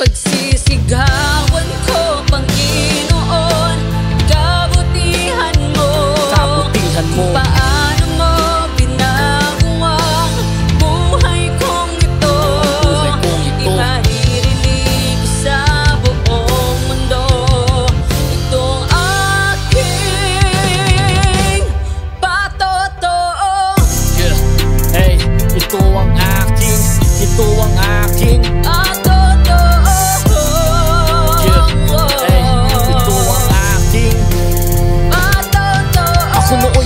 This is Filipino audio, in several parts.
Ipagsisigawan ko, Panginoon, kabutihan mo. Kabutihan mo. Paano mo ginagawa ang buhay kong ito? Iparirinig ko sa buong mundo itong aking patotoo. Yeah. Hey, ito ang aking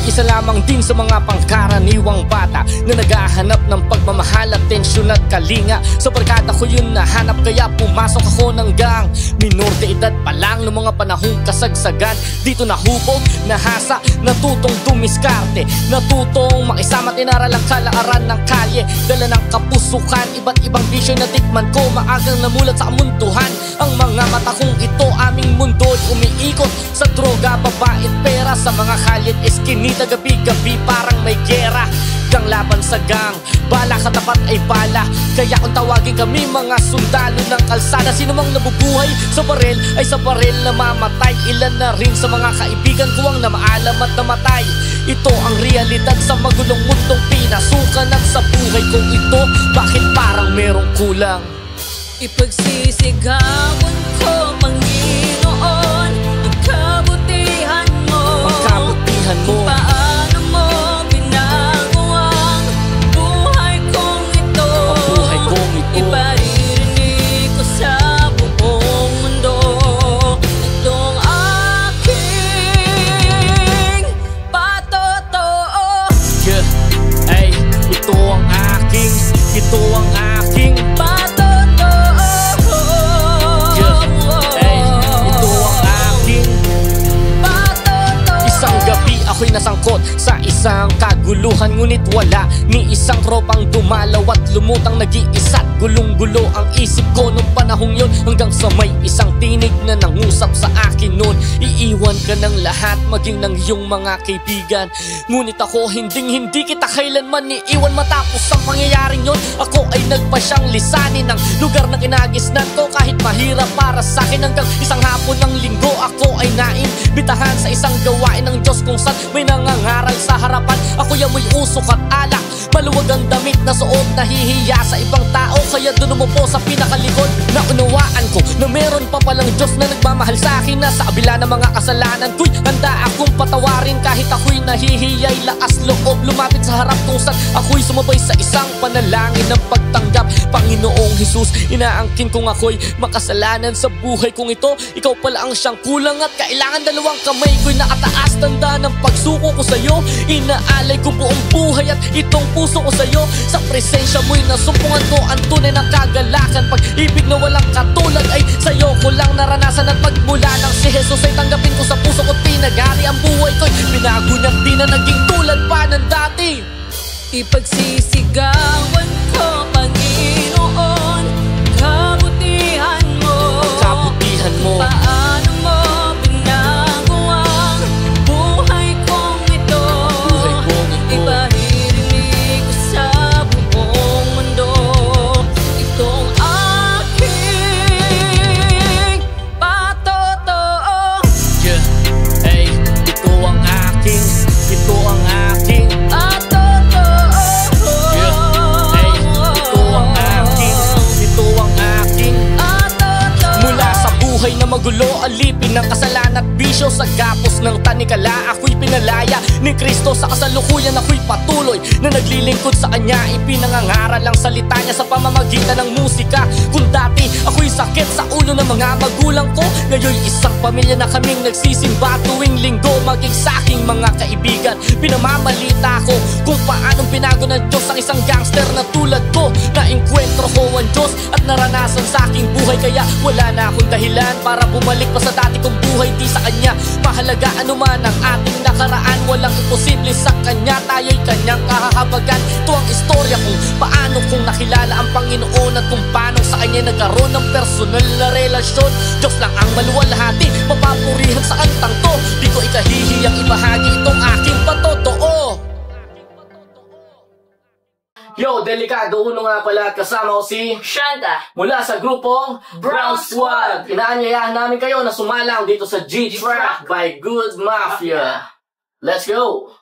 isa lamang din sa mga pangkaraniwang bata na naghahanap ng pagmamahal, atensyon at kalinga. Sa barkada ko yun nahanap, kaya pumasok ako ng gang. Minor de edad pa lang noong mga panahong kasagsagan. Dito nahubog, nahasa, natutong dumiskarte, natutong makisama, tinaral ang kalaaran ng kalye. Dala ng kapusukan, iba't ibang bisyo na tikman ko. Maagang namulat sa amuntuhan. Ang mga mata kong ito, aming mundo'y umiikot sa droga, babait, pera. Sa mga kalyet, eskinita, gabi-gabi parang may gera. Gang laban sa gang, bala katapat ay bala. Kaya kung tawagin kami mga sundalo ng kalsada, sino mang nabubuhay sa baril ay sa baril na mamatay. Ilan na rin sa mga kaibigan ko ang namaalam at namatay. Ito ang realidad sa magulong mundong pinasukan. At sa buhay kong ito, bakit parang merong kulang? Ipagsisigawan ko, Panginoon, ang kabutihan mo. Ang kabutihan mo. Paano mo ginagawa ang buhay kong ito? Ang buhay kong ito. Iparirinig ko sa buong mundo itong aking patotoo. Yeah, ay, ito ang aking patotoo. ako'y nasangkot sa isang kaguluhan, ngunit wala ni isang tropang dumalaw at lumutang nag-iisa't gulong-gulo ang isip ko nung panahong yun. Hanggang sa may isang tinig na nangusap sa akin nun, iiwan ka ng lahat, maging ng iyong mga kaibigan. Ngunit ako hindi kita kailanman iiwan. Matapos ang pangyayaring yun, ako ay nagpasyang lisanin ng lugar na kinagisnan ko. Kahit mahirap para sa akin, hanggang isang hapon ng linggo ako ay naimbitahan sa isang gawain ng Diyos kung saan may nangangaral sa harapan. Ako'y amoy usok at alak, maluwag ang damit na suot, nahihiya sa ibang tao. Kaya doon umupo sa pinakalikod, naunawaan ko na meron pa palang Diyos na nagmamahal sa akin, na sa kabila ng mga kasalanan ko'y handa akong patawarin. Kahit ako'y nahihiya'y laas loob lumapit sa harap kung saan ako'y sumabay sa isang panalangin ng pagtanggap. Panginoong Jesus, inaangkin kong ako'y makasalanan sa buhay kong ito. Ikaw pala ang siyang kulang at kailangan dalawang kamay ko'y nakataas. Tanda ng pagsuko ko sa'yo, inaalay ko buong buhay at itong puso ko sa'yo. Sa presensya mo'y nasumpungan ko ang tunay na kagalakan. Pag-ibig na walang katulad ay sa'yo ko lang naranasan. At magmula nang si Jesus ay tanggapin ko sa puso ko't pinagari ang buhay ko'y binago na di na naging tulad pa ng dati. Ipagsisigawan ko, Panginoon, kabutihan mo. Ang kabutihan mo. Paano mo ginagawa ang buhay kong ito? Iparirinig ko sa buong mundo itong aking patotoo. Yeah, hey, ito ang aking buhay na magulo, alipin ng kasalan at bisyo. Sa gapos ng tanikala, ako'y pinalaya ni Kristo. Sa kasalukuyan ako'y patuloy na naglilingkod sa Kanya. Ipinangangaral ang salita Niya sa pamamagitan ng musika. Kung dati ako'y sakit sa ulo ng mga magulang ko, ngayon isang pamilya na kaming nagsisimba tuwing linggo. Maging sa aking mga kaibigan, pinamamalita ko kung paanong pinago ng Diyos ang isang gangster na tulad ko. Naengkwentro ko ang Diyos at naranasan sa aking buhay. Kaya wala na akong dahilan para bumalik pa sa dati kong buhay. Di sa Kanya mahalaga anuman ang ating nakaraan. Walang imposible sa Kanya, tayo'y Kanyang kahahabagan. Ito ang istorya kung paano kong nakilala ang Panginoon at kung paano sa Kanya nagkaroon ng personal na relasyon. Diyos lang ang maluwalhati, mapapurihan sa kantang to. Di ko ikahihiyang ibahagi itong aking patotoo. Yo, delikado uno nga pala at kasama ko si Shanta. mula sa grupong Brown Squad. Inaanyayahan namin kayo na sumalang dito sa G-Track by Good Mafia. Let's go!